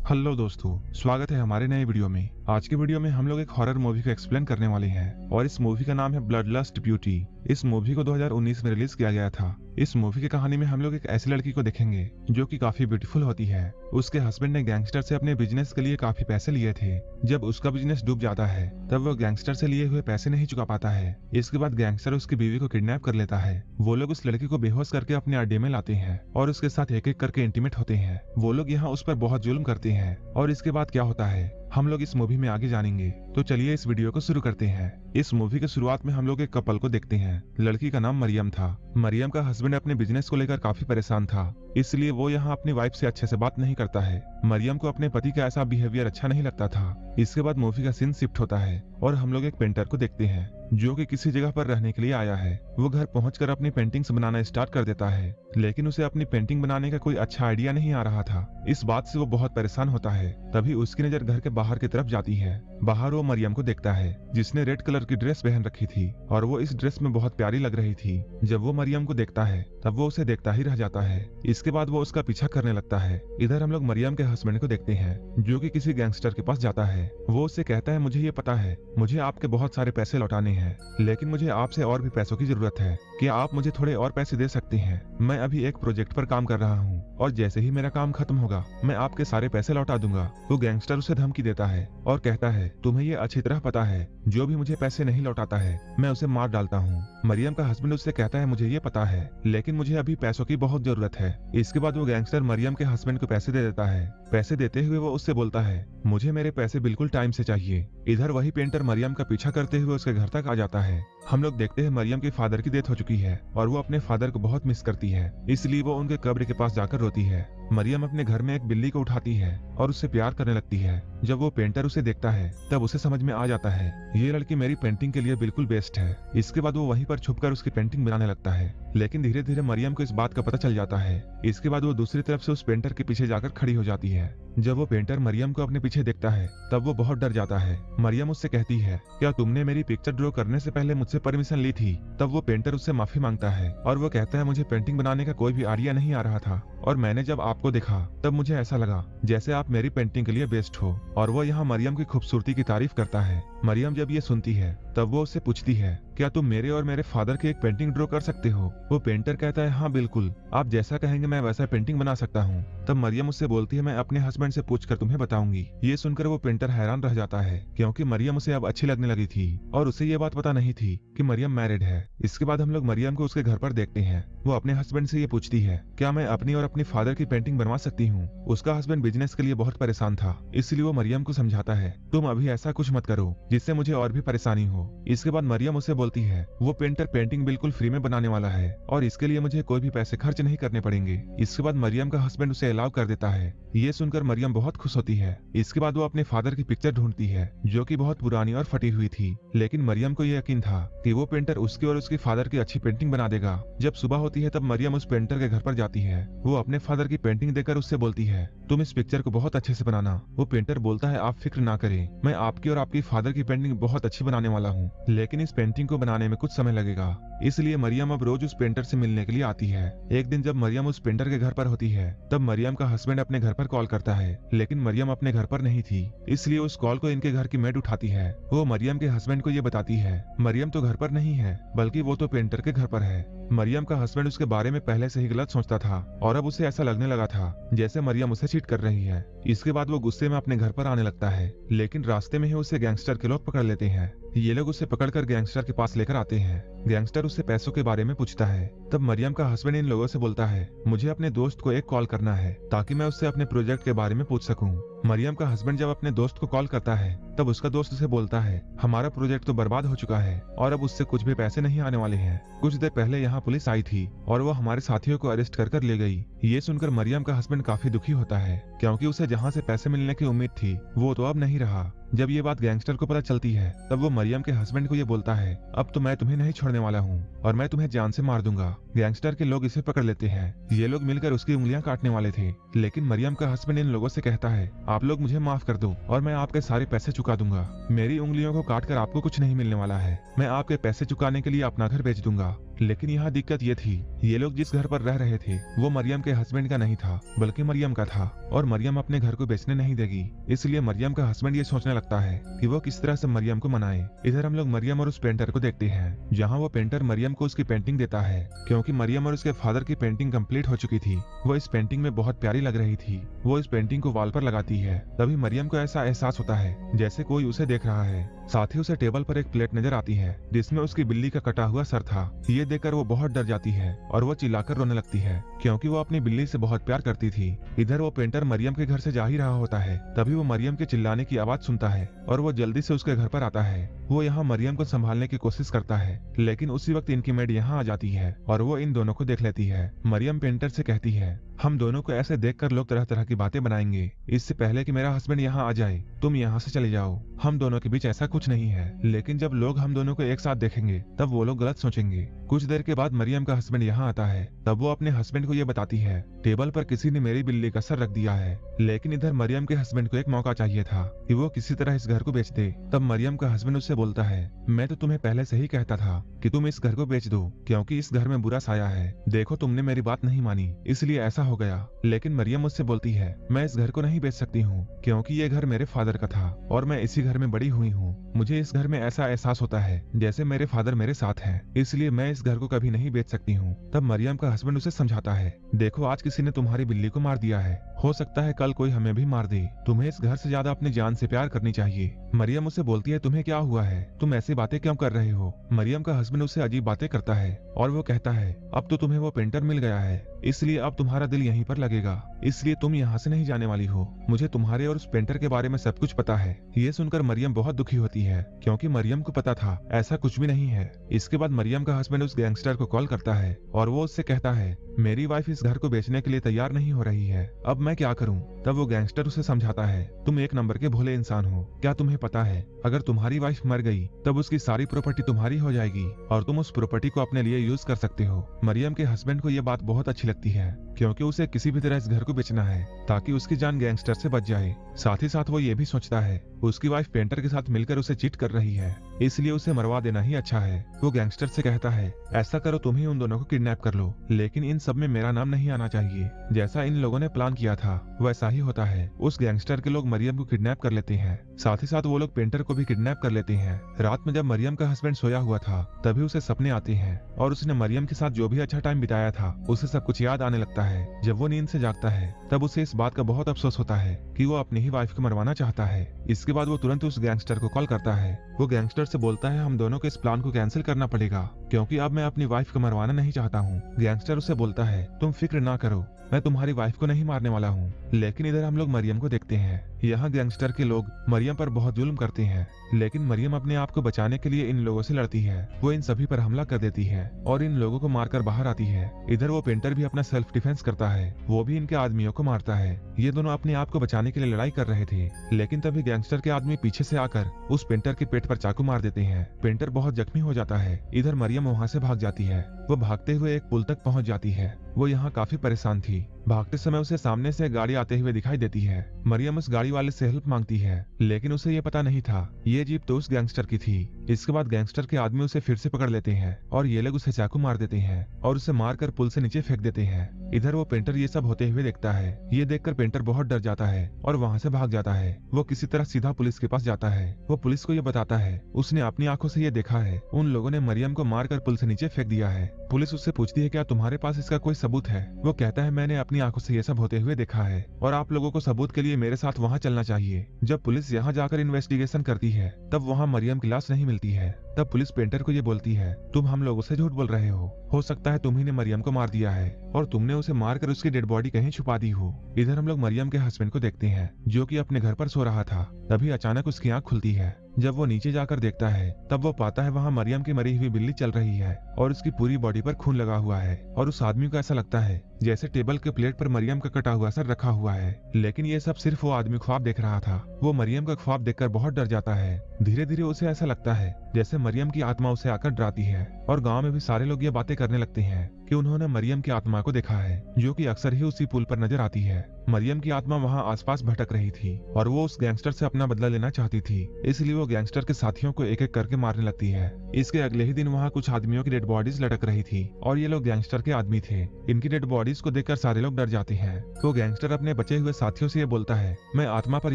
Hello दोस्तों, स्वागत है हमारे नए वीडियो में। आज के वीडियो में हम लोग एक हॉरर मूवी को एक्सप्लेन करने वाले हैं और इस मूवी का नाम है ब्लड लस्ट ब्यूटी। इस मूवी को 2019 में रिलीज किया गया था। इस मूवी की कहानी में हम लोग एक ऐसी लड़की को देखेंगे जो कि काफी ब्यूटीफुल होती है। उसके हस्बैंड ने गैंगस्टर से अपने बिजनेस के लिए काफी पैसे लिए थे। जब उसका बिजनेस डूब जाता है तब वो गैंगस्टर से लिए हुए पैसे नहीं चुका पाता है। इसके बाद गैंगस्टर उसकी बीवी को किडनैप कर लेता है। वो लोग उस लड़की को बेहोश करके अपने अड्डे में लाते हैं और उसके साथ एक एक करके इंटीमेट होते हैं। वो लोग यहाँ उस पर बहुत जुल्म करते हैं और इसके बाद क्या होता है हम लोग इस मूवी में आगे जानेंगे। तो चलिए इस वीडियो को शुरू करते हैं। इस मूवी के शुरुआत में हम लोग एक कपल को देखते हैं। लड़की का नाम मरियम था। मरियम का हस्बैंड अपने बिजनेस को लेकर काफी परेशान था, इसलिए वो यहाँ अपनी वाइफ से अच्छे से बात नहीं करता है। मरियम को अपने पति का ऐसा बिहेवियर अच्छा नहीं लगता था। इसके बाद मूवी का सीन शिफ्ट होता है और हम लोग एक पेंटर को देखते हैं जो कि किसी जगह पर रहने के लिए आया है। वो घर पहुंचकर अपनी पेंटिंग्स बनाना स्टार्ट कर देता है, लेकिन उसे अपनी पेंटिंग बनाने का कोई अच्छा आइडिया नहीं आ रहा था। इस बात से वो बहुत परेशान होता है। तभी उसकी नजर घर के बाहर की तरफ जाती है। बाहर वो मरियम को देखता है जिसने रेड कलर की ड्रेस पहन रखी थी और वो इस ड्रेस में बहुत प्यारी लग रही थी। जब वो मरियम को देखता है तब वो उसे देखता ही रह जाता है। इसके बाद वो उसका पीछा करने लगता है। इधर हम लोग मरियम के हस्बैंड को देखते हैं जो कि किसी गैंगस्टर के पास जाता है। वो उससे कहता है, मुझे ये पता है मुझे आपके बहुत सारे पैसे लौटाने हैं, लेकिन मुझे आपसे और भी पैसों की जरूरत है। क्या आप मुझे थोड़े और पैसे दे सकते हैं? मैं अभी एक प्रोजेक्ट पर काम कर रहा हूँ और जैसे ही मेरा काम खत्म होगा मैं आपके सारे पैसे लौटा दूंगा। वो गैंगस्टर उसे धमकी देता है और कहता है, तुम्हें ये अच्छी तरह पता है जो भी मुझे पैसे नहीं लौटाता है मैं उसे मार डालता हूँ। मरियम का हस्बैंड उससे कहता है, मुझे ये पता है लेकिन मुझे अभी पैसों की बहुत जरूरत है। इसके बाद वो गैंगस्टर मरियम के हस्बैंड को पैसे दे देता है। पैसे देते हुए वो उससे बोलता है, मुझे मेरे पैसे बिल्कुल टाइम से चाहिए। इधर वही पेंटर मरियम का पीछा करते हुए उसके घर तक आ जाता है। हम लोग देखते हैं मरियम के फादर की डेथ हो चुकी है और वो अपने फादर को बहुत मिस करती है, इसलिए वो उनके कब्र के पास जाकर रोती है। मरियम अपने घर में एक बिल्ली को उठाती है और उससे प्यार करने लगती है। जब वो पेंटर उसे देखता है तब उसे समझ में आ जाता है ये लड़की मेरी पेंटिंग के लिए बिल्कुल बेस्ट है। इसके बाद वो वहीं पर छुपकर उसकी पेंटिंग बनाने लगता है, लेकिन धीरे धीरे मरियम को इस बात का पता चल जाता है। इसके बाद वो दूसरी तरफ से उस पेंटर के पीछे जाकर खड़ी हो जाती है। जब वो पेंटर मरियम को अपने पीछे देखता है तब वो बहुत डर जाता है। मरियम उससे कहती है, क्या तुमने मेरी पिक्चर ड्रॉ करने से पहले मुझसे परमिशन ली थी? तब वो पेंटर उससे माफी मांगता है और वो कहता है, मुझे पेंटिंग बनाने का कोई भी आइडिया नहीं आ रहा था और मैंने जब आपको देखा तब मुझे ऐसा लगा जैसे आप मेरी पेंटिंग के लिए बेस्ट हो। और वो यहाँ मरियम की खूबसूरती की तारीफ करता है। मरियम जब ये सुनती है तब वो उससे पूछती है, क्या तुम मेरे और मेरे फादर की एक पेंटिंग ड्रॉ कर सकते हो? वो पेंटर कहता है, हाँ बिल्कुल, आप जैसा कहेंगे मैं वैसा पेंटिंग बना सकता हूँ। तब मरियम उससे बोलती है, मैं अपने हस्बैंड से पूछकर तुम्हें बताऊंगी। ये सुनकर वो पेंटर हैरान रह जाता है क्योंकि मरियम उसे अब अच्छी लगने लगी थी और उसे ये बात पता नहीं थी कि मरियम मैरिड है। इसके बाद हम लोग मरियम को उसके घर पर देखते हैं। वो अपने हस्बैंड से ये पूछती है, क्या मैं अपनी और अपनी फादर की पेंटिंग बनवा सकती हूँ? उसका हस्बैंड बिजनेस के लिए बहुत परेशान था, इसलिए वो मरियम को समझाता है, तुम अभी ऐसा कुछ मत करो जिससे मुझे और भी परेशानी हो। इसके बाद मरियम उसे बोलती है, वो पेंटर पेंटिंग बिल्कुल फ्री में बनाने वाला है और इसके लिए मुझे कोई भी पैसे खर्च नहीं करने पड़ेंगे। इसके बाद मरियम का हस्बैंड उसे अलाउ कर देता है। ये सुनकर मरियम बहुत खुश होती है। इसके बाद वो अपने फादर की पिक्चर ढूंढती है जो कि बहुत पुरानी और फटी हुई थी, लेकिन मरियम को ये यकीन था कि वो पेंटर उसकी और उसके फादर की अच्छी पेंटिंग बना देगा। जब सुबह होती है तब मरियम उस पेंटर के घर पर जाती है। वो अपने फादर की पेंटिंग देखकर उससे बोलती है, तुम इस पिक्चर को बहुत अच्छे से बनाना। वो पेंटर बोलता है, आप फिक्र ना करें, मैं आपकी और आपकी फादर की पेंटिंग बहुत अच्छी बनाने वाला हूँ, लेकिन इस पेंटिंग को बनाने में कुछ समय लगेगा। इसलिए मरियम अब रोज उस पेंटर से मिलने के लिए आती है। एक दिन जब मरियम उस पेंटर के घर पर होती है तब मरियम का हस्बैंड अपने घर पर कॉल करता है, लेकिन मरियम अपने घर पर नहीं थी, इसलिए उस कॉल को इनके घर की मेड उठाती है। वो मरियम के हस्बैंड को ये बताती है, मरियम तो घर पर नहीं है बल्कि वो तो पेंटर के घर पर है। मरियम का हस्बैंड उसके बारे में पहले से ही गलत सोचता था और अब उसे ऐसा लगने लगा था जैसे मरियम उसे चीट कर रही है। इसके बाद वो गुस्से में अपने घर पर आने लगता है, लेकिन रास्ते में ही उसे गैंगस्टर के लोग पकड़ लेते हैं। ये लोग उसे पकड़कर गैंगस्टर के पास लेकर आते हैं। गैंगस्टर उससे पैसों के बारे में पूछता है। तब मरियम का हस्बैंड इन लोगों से बोलता है, मुझे अपने दोस्त को एक कॉल करना है ताकि मैं उससे अपने प्रोजेक्ट के बारे में पूछ सकूं। मरियम का हस्बैंड जब अपने दोस्त को कॉल करता है तब उसका दोस्त उसे बोलता है, हमारा प्रोजेक्ट तो बर्बाद हो चुका है और अब उससे कुछ भी पैसे नहीं आने वाले हैं। कुछ देर पहले यहाँ पुलिस आई थी और वो हमारे साथियों को अरेस्ट कर ले गई। ये सुनकर मरियम का हस्बैंड काफी दुखी होता है क्योंकि उसे जहाँ से पैसे मिलने की उम्मीद थी वो तो अब नहीं रहा। जब ये बात गैंगस्टर को पता चलती है तब वो मरियम के हस्बैंड को ये बोलता है, अब तो मैं तुम्हें नहीं छोड़ने वाला हूँ और मैं तुम्हें जान से मार दूंगा। गैंगस्टर के लोग इसे पकड़ लेते हैं। ये लोग मिलकर उसकी उंगलियां काटने वाले थे, लेकिन मरियम का हस्बैंड इन लोगों से कहता है, आप लोग मुझे माफ कर दो और मैं आपके सारे पैसे चुका दूंगा। मेरी उंगलियों को काटकर आपको कुछ नहीं मिलने वाला है, मैं आपके पैसे चुकाने के लिए अपना घर बेच दूंगा। लेकिन यहाँ दिक्कत ये थी, ये लोग जिस घर पर रह रहे थे वो मरियम के हस्बैंड का नहीं था बल्कि मरियम का था, और मरियम अपने घर को बेचने नहीं देगी। इसलिए मरियम का हस्बैंड ये सोचने लगता है कि वो किस तरह से मरियम को मनाए। इधर हम लोग मरियम और उस पेंटर को देखते हैं, जहाँ वो पेंटर मरियम को उसकी पेंटिंग देता है, क्योंकि मरियम और उसके फादर की पेंटिंग कंप्लीट हो चुकी थी। वो इस पेंटिंग में बहुत प्यारी लग रही थी। वो इस पेंटिंग को वॉल पर लगाती है। तभी मरियम को ऐसा एहसास होता है जैसे कोई उसे देख रहा है। साथ ही उसे टेबल पर एक प्लेट नजर आती है जिसमें उसकी बिल्ली का कटा हुआ सर था। ये देखकर वो बहुत डर जाती है और वो चिल्लाकर रोने लगती है, क्योंकि वो अपनी बिल्ली से बहुत प्यार करती थी। इधर वो पेंटर मरियम के घर से जा ही रहा होता है, तभी वो मरियम के चिल्लाने की आवाज सुनता है और वो जल्दी से उसके घर पर आता है। वो यहाँ मरियम को संभालने की कोशिश करता है, लेकिन उसी वक्त इनकी मेड यहाँ आ जाती है और वो इन दोनों को देख लेती है। मरियम पेंटर से कहती है, हम दोनों को ऐसे देखकर लोग तरह तरह की बातें बनाएंगे। इससे पहले कि मेरा हस्बैंड यहाँ आ जाए तुम यहाँ से चले जाओ। हम दोनों के बीच ऐसा कुछ नहीं है, लेकिन जब लोग हम दोनों को एक साथ देखेंगे तब वो लोग गलत सोचेंगे। कुछ देर के बाद मरियम का हस्बैंड यहाँ आता है। तब वो अपने हस्बैंड को ये बताती है, टेबल पर किसी ने मेरी बिल्ली का सर रख दिया है। लेकिन इधर मरियम के हस्बैंड को एक मौका चाहिए था कि वो किसी तरह इस घर को बेच दे। तब मरियम का हस्बैंड उससे बोलता है, मैं तो तुम्हें पहले से ही कहता था कि तुम इस घर को बेच दो, क्योंकि इस घर में बुरा साया है। देखो तुमने मेरी बात नहीं मानी, इसलिए ऐसा हो गया। लेकिन मरियम मुझसे बोलती है, मैं इस घर को नहीं बेच सकती हूँ, क्योंकि ये घर मेरे फादर का था और मैं इसी घर में बड़ी हुई हूँ। मुझे इस घर में ऐसा एहसास होता है जैसे मेरे फादर मेरे साथ हैं, इसलिए मैं इस घर को कभी नहीं बेच सकती हूँ। तब मरियम का हस्बैंड उसे समझाता है, देखो आज किसी ने तुम्हारी बिल्ली को मार दिया है, हो सकता है कल कोई हमें भी मार दे। तुम्हें इस घर से ज्यादा अपनी जान से प्यार करनी चाहिए। मरियम उसे बोलती है, तुम्हें क्या हुआ है, तुम ऐसी बातें क्यों कर रहे हो। मरियम का हस्बैंड उससे अजीब बातें करता है और वो कहता है, अब तो तुम्हें वो पेंटर मिल गया है, इसलिए अब तुम्हारा दिल यहीं पर लगेगा, इसलिए तुम यहाँ से नहीं जाने वाली हो। मुझे तुम्हारे और उस पेंटर के बारे में सब कुछ पता है। ये सुनकर मरियम बहुत दुखी होती है, क्योंकि मरियम को पता था ऐसा कुछ भी नहीं है। इसके बाद मरियम का हस्बैंड उस गैंगस्टर को कॉल करता है और वो उससे कहता है, मेरी वाइफ इस घर को बेचने के लिए तैयार नहीं हो रही है, अब मैं क्या करूं। तब वो गैंगस्टर उसे समझाता है, तुम एक नंबर के भोले इंसान हो। क्या तुम्हें पता है, अगर तुम्हारी वाइफ मर गई तब उसकी सारी प्रॉपर्टी तुम्हारी हो जाएगी और तुम उस प्रॉपर्टी को अपने लिए यूज कर सकते हो। मरियम के हस्बैंड को ये बात बहुत अच्छी लगती है, क्योंकि उसे किसी भी तरह इस घर को बेचना है ताकि उसकी जान गैंगस्टर से बच जाए। साथ ही साथ वो ये भी सोचता है उसकी वाइफ पेंटर के साथ मिलकर उसे चीट कर रही है, इसलिए उसे मरवा देना ही अच्छा है। वो गैंगस्टर से कहता है, ऐसा करो तुम ही उन दोनों को किडनैप कर लो, लेकिन इन सब में मेरा नाम नहीं आना चाहिए। जैसा इन लोगों ने प्लान किया था वैसा ही होता है। उस गैंगस्टर के लोग मरियम को किडनैप कर लेते हैं, साथ ही साथ वो लोग पेंटर को भी किडनैप कर लेते हैं। रात में जब मरियम का हस्बैंड सोया हुआ था तभी उसे सपने आते हैं और उसने मरियम के साथ जो भी अच्छा टाइम बिताया था उसे सब कुछ याद आने लगता है। जब वो नींद से जागता है तब उसे इस बात का बहुत अफसोस होता है कि वो अपनी ही वाइफ को मरवाना चाहता है। इसके बाद वो तुरंत उस गैंगस्टर को कॉल करता है। वो गैंगस्टर से बोलता है, हम दोनों को इस प्लान को कैंसिल करना पड़ेगा, क्योंकि अब मैं अपनी वाइफ को मरवाना नहीं चाहता हूँ। गैंगस्टर उसे बोलता है, तुम फिक्र ना करो, मैं तुम्हारी वाइफ को नहीं मारने वाला हूँ। लेकिन इधर हम लोग मरियम को देखते हैं। यहाँ गैंगस्टर के लोग मरियम पर बहुत जुल्म करते हैं, लेकिन मरियम अपने आप को बचाने के लिए इन लोगों से लड़ती है। वो इन सभी पर हमला कर देती है और इन लोगों को मारकर बाहर आती है। इधर वो पेंटर भी अपना सेल्फ डिफेंस करता है, वो भी इनके आदमियों को मारता है। ये दोनों अपने आप को बचाने के लिए लड़ाई कर रहे थे, लेकिन तभी गैंगस्टर के आदमी पीछे से आकर उस पेंटर के पेट पर चाकू मार देते हैं। पेंटर बहुत जख्मी हो जाता है। इधर मरियम वहाँ से भाग जाती है। वो भागते हुए एक पुल तक पहुँच जाती है। वो यहाँ काफी परेशान थी। भागते समय उसे सामने से गाड़ी आते हुए दिखाई देती है। मरियम उस गाड़ी वाले से हेल्प मांगती है, लेकिन उसे ये पता नहीं था ये जीप तो उस गैंगस्टर की थी। इसके बाद गैंगस्टर के आदमी उसे फिर से पकड़ लेते हैं और ये लोग उसे चाकू मार देते हैं और उसे मारकर पुल से नीचे फेंक देते हैं। इधर वो पेंटर ये सब होते हुए देखता है। ये देखकर पेंटर बहुत डर जाता है और वहाँ से भाग जाता है। वो किसी तरह सीधा पुलिस के पास जाता है। वो पुलिस को ये बताता है उसने अपनी आंखों से ये देखा है, उन लोगों ने मरियम को मारकर पुल से नीचे फेंक दिया है। पुलिस उससे पूछती है, क्या तुम्हारे पास इसका कोई सबूत है। वो कहता है, मैंने अपनी आंखों से ये सब होते हुए देखा है और आप लोगों को सबूत के लिए मेरे साथ वहाँ चलना चाहिए। जब पुलिस यहाँ जाकर इन्वेस्टिगेशन करती है तब वहाँ मरियम की लाश नहीं मिलती है। तब पुलिस पेंटर को ये बोलती है, तुम हम लोगों से झूठ बोल रहे हो सकता है तुम ही ने मरियम को मार दिया है और तुमने उसे मारकर उसकी डेड बॉडी कहीं छुपा दी हो। इधर हम लोग मरियम के हस्बैंड को देखते हैं, जो कि अपने घर पर सो रहा था। तभी अचानक उसकी आंख खुलती है। जब वो नीचे जाकर देखता है तब वो पाता है वहाँ मरियम की मरी हुई बिल्ली चल रही है और उसकी पूरी बॉडी पर खून लगा हुआ है और उस आदमी को ऐसा लगता है जैसे टेबल के प्लेट पर मरियम का कटा हुआ सर रखा हुआ है। लेकिन ये सब सिर्फ वो आदमी ख्वाब देख रहा था। वो मरियम का ख्वाब देखकर बहुत डर जाता है। धीरे धीरे उसे ऐसा लगता है जैसे मरियम की आत्मा उसे आकर डराती है और गाँव में भी सारे लोग ये बातें करने लगते हैं कि उन्होंने मरियम की आत्मा को देखा है, जो कि अक्सर ही उसी पुल पर नजर आती है। मरियम की आत्मा वहां आसपास भटक रही थी और वो उस गैंगस्टर से अपना बदला लेना चाहती थी, इसलिए वो गैंगस्टर के साथियों को एक एक करके मारने लगती है। इसके अगले ही दिन वहाँ कुछ आदमियों की डेड बॉडीज लटक रही थी और ये लोग गैंगस्टर के आदमी थे। इनकी डेड बॉडीज को देखकर सारे लोग डर जाते हैं। तो गैंगस्टर अपने बचे हुए साथियों से ये बोलता है, मैं आत्मा पर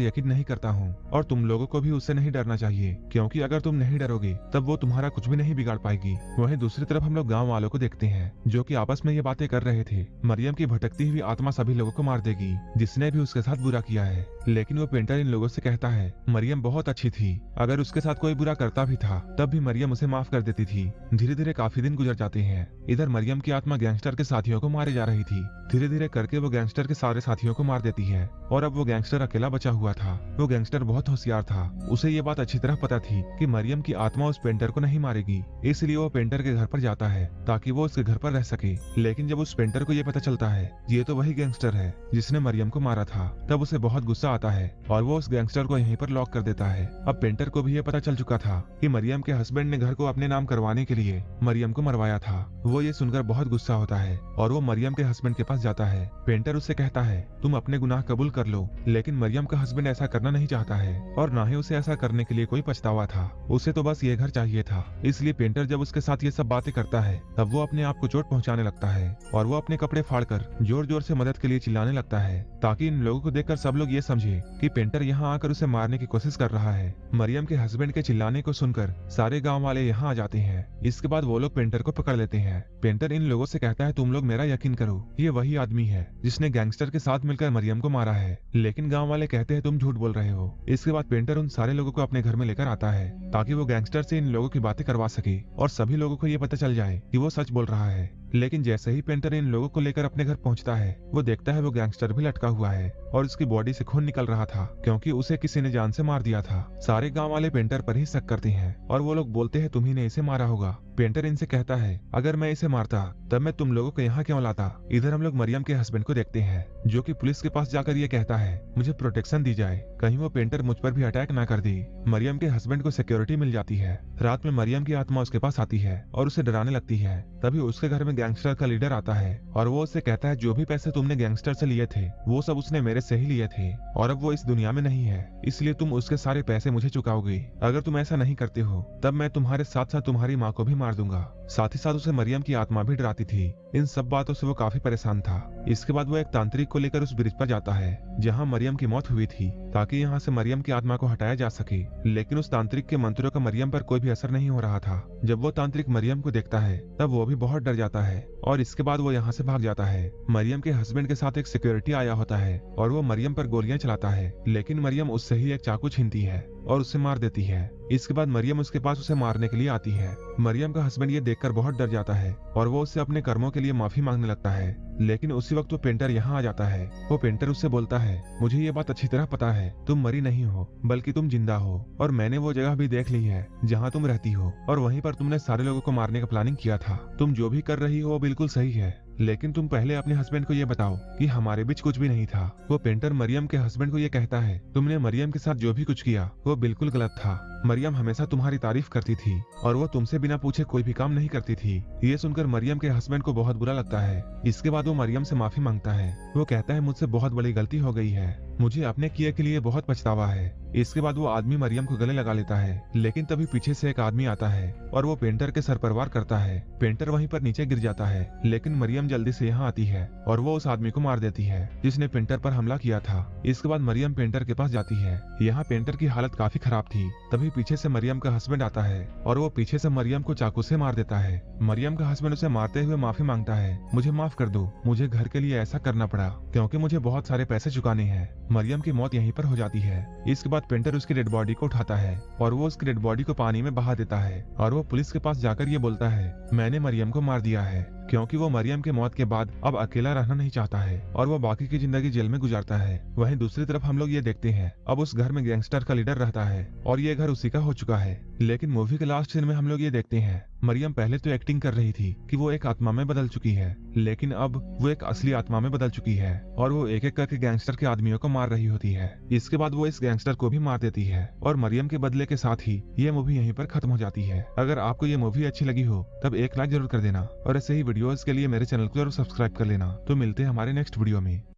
यकीन नहीं करता हूँ और तुम लोगों को भी उससे नहीं डरना चाहिए, क्योंकि अगर तुम नहीं डरोगे तब वो तुम्हारा कुछ भी नहीं बिगाड़ पाएगी। वहीं दूसरी तरफ हम लोग गाँव वालों को देखते हैं, जो की आपस में ये बातें कर रहे थे। मरियम की भटकती हुई आत्मा सभी लोगों को मार देगी जिसने भी उसके साथ बुरा किया है, लेकिन वो पेंटर इन लोगों से कहता है मरियम बहुत अच्छी थी, अगर उसके साथ कोई बुरा करता भी था तब भी मरियम उसे माफ कर देती थी। धीरे धीरे काफी दिन गुजर जाते हैं। इधर मरियम की आत्मा गैंगस्टर के साथियों को मारे जा रही थी। धीरे धीरे करके वो गैंगस्टर के सारे साथियों को मार देती है और अब वो गैंगस्टर अकेला बचा हुआ था। वो गैंगस्टर बहुत होशियार था, उसे ये बात अच्छी तरह पता थी कि मरियम की आत्मा उस पेंटर को नहीं मारेगी, इसलिए वो पेंटर के घर पर जाता है ताकि वो उसके घर पर रह सके। लेकिन जब उस पेंटर को ये पता चलता है ये तो वही गैंगस्टर है जिसने मरियम को मारा था, तब उसे बहुत गुस्सा आता है और वो उस गैंगस्टर को यहीं पर लॉक कर देता है। अब पेंटर को भी ये पता चल चुका था कि मरियम के हस्बैंड ने घर को अपने नाम करवाने के लिए मरियम को मरवाया था। वो ये सुनकर बहुत गुस्सा होता है और वो मरियम के हस्बैंड के पास जाता है। पेंटर उससे कहता है तुम अपने गुनाह कबूल कर लो, लेकिन मरियम का हस्बैंड ऐसा करना नहीं चाहता है और ना ही उसे ऐसा करने के लिए कोई पछतावा था। उसे तो बस ये घर चाहिए था। इसलिए पेंटर जब उसके साथ ये सब बातें करता है तब वो अपने आप को चोट पहुंचाने लगता है और वो अपने कपड़े फाड़कर जोर जोर से मदद के लिए चिल्लाने लगता है ताकि इन लोगों को देखकर सब लोग ये समझे कि पेंटर यहाँ आकर उसे मारने की कोशिश कर रहा है। मरियम के हस्बैंड के चिल्लाने को सुनकर सारे गांव वाले यहाँ आ जाते हैं। इसके बाद वो लोग पेंटर को पकड़ लेते हैं। पेंटर इन लोगों से कहता है तुम लोग मेरा यकीन करो, ये वही आदमी है जिसने गैंगस्टर के साथ मिलकर मरियम को मारा है। लेकिन गाँव वाले कहते हैं तुम झूठ बोल रहे हो। इसके बाद पेंटर उन सारे लोगों को अपने घर में लेकर आता है ताकि वो गैंगस्टर से इन लोगों की बातें करवा सके और सभी लोगों को ये पता चल जाए कि वो सच बोल रहा है। लेकिन जैसे ही पेंटर इन लोगों को लेकर अपने घर पहुंचता है, वो देखता है वो गैंगस्टर भी लटका हुआ है और उसकी बॉडी से खून निकल रहा था क्योंकि उसे किसी ने जान से मार दिया था। सारे गांव वाले पेंटर पर ही शक करते हैं और वो लोग बोलते हैं तुम्ही ने इसे मारा होगा। पेंटर इनसे कहता है अगर मैं इसे मारता तब मैं तुम लोगों को यहाँ क्यों लाता। इधर हम लोग मरियम के हस्बैंड को देखते हैं जो कि पुलिस के पास जाकर ये कहता है मुझे प्रोटेक्शन दी जाए, कहीं वो पेंटर मुझ पर भी अटैक ना कर दे। मरियम के हस्बैंड को सिक्योरिटी मिल जाती है। रात में मरियम की आत्मा उसके पास आती है और उसे डराने लगती है। तभी उसके घर में गैंगस्टर का लीडर आता है और वो उससे कहता है जो भी पैसे तुमने गैंगस्टर से लिए थे वो सब उसने मेरे से ही लिए थे और अब वो इस दुनिया में नहीं है, इसलिए तुम उसके सारे पैसे मुझे चुकाओगे। अगर तुम ऐसा नहीं करते हो तब मैं तुम्हारे साथ साथ तुम्हारी माँ को भी मार दूंगा। साथ ही साथ उसे मरियम की आत्मा भी डराती थी। इन सब बातों से वो काफी परेशान था। इसके बाद वो एक तांत्रिक को लेकर उस ब्रिज पर जाता है जहाँ मरियम की मौत हुई थी ताकि यहाँ से मरियम की आत्मा को हटाया जा सके। लेकिन उस तांत्रिक के मंत्रों का मरियम पर कोई भी असर नहीं हो रहा था। जब वो तांत्रिक मरियम को देखता है तब वो भी बहुत डर जाता है और इसके बाद वो यहाँ से भाग जाता है। मरियम के हस्बैंड के साथ एक सिक्योरिटी आया होता है और वो मरियम पर गोलियां चलाता है, लेकिन मरियम उससे ही एक चाकू छीनती है और उसे मार देती है। इसके बाद मरियम उसके पास उसे मारने के लिए आती है। मरियम का हस्बैंड ये देखकर बहुत डर जाता है और वो उससे अपने कर्मों के लिए माफी मांगने लगता है। लेकिन उसी वक्त वो पेंटर यहाँ आ जाता है। वो पेंटर उससे बोलता है मुझे ये बात अच्छी तरह पता है, तुम मरी नहीं हो बल्कि तुम जिंदा हो और मैंने वो जगह भी देख ली है जहाँ तुम रहती हो और वहीं पर तुमने सारे लोगों को मारने का प्लानिंग किया था। तुम जो भी कर रही हो वो बिल्कुल सही है, लेकिन तुम पहले अपने हस्बैंड को ये बताओ कि हमारे बीच कुछ भी नहीं था। वो पेंटर मरियम के हस्बैंड को ये कहता है तुमने मरियम के साथ जो भी कुछ किया वो बिल्कुल गलत था। मरियम हमेशा तुम्हारी तारीफ करती थी और वो तुमसे बिना पूछे कोई भी काम नहीं करती थी। ये सुनकर मरियम के हस्बैंड को बहुत बुरा लगता है। इसके बाद वो मरियम से माफी मांगता है। वो कहता है मुझसे बहुत बड़ी गलती हो गई है, मुझे अपने किए के लिए बहुत पछतावा है। इसके बाद वो आदमी मरियम को गले लगा लेता है, लेकिन तभी पीछे से एक आदमी आता है और वो पेंटर के सर पर वार करता है। पेंटर वहीं पर नीचे गिर जाता है, लेकिन मरियम जल्दी से यहाँ आती है और वो उस आदमी को मार देती है जिसने पेंटर पर हमला किया था। इसके बाद मरियम पेंटर के पास जाती है। यहाँ पेंटर की हालत काफी खराब थी। तभी पीछे से मरियम का हस्बैंड आता है और वो पीछे से मरियम को चाकू से मार देता है। मरियम का हस्बैंड उसे मारते हुए माफी मांगता है, मुझे माफ कर दो, मुझे घर के लिए ऐसा करना पड़ा क्योंकि मुझे बहुत सारे पैसे चुकाने हैं। मरियम की मौत यहीं पर हो जाती है। इसके बाद पेंटर उसकी डेड बॉडी को उठाता है और वो उसकी डेड बॉडी को पानी में बहा देता है और वो पुलिस के पास जाकर ये बोलता है मैंने मरियम को मार दिया है, क्योंकि वो मरियम के मौत के बाद अब अकेला रहना नहीं चाहता है और वो बाकी की जिंदगी जेल में गुजारता है। वहीं दूसरी तरफ हम लोग ये देखते हैं अब उस घर में गैंगस्टर का लीडर रहता है और ये घर उसी का हो चुका है। लेकिन मूवी के लास्ट सीन में हम लोग ये देखते हैं मरियम पहले तो एक्टिंग कर रही थी कि वो एक आत्मा में बदल चुकी है, लेकिन अब वो एक असली आत्मा में बदल चुकी है और वो एक एक करके गैंगस्टर के आदमियों को मार रही होती है। इसके बाद वो इस गैंगस्टर को भी मार देती है और मरियम के बदले के साथ ही ये मूवी यहीं पर खत्म हो जाती है। अगर आपको ये मूवी अच्छी लगी हो तब एक लाइक जरूर कर देना और ऐसे ही वीडियो वीडियोस के लिए मेरे चैनल को जरूर सब्सक्राइब कर लेना। तो मिलते हैं हमारे नेक्स्ट वीडियो में।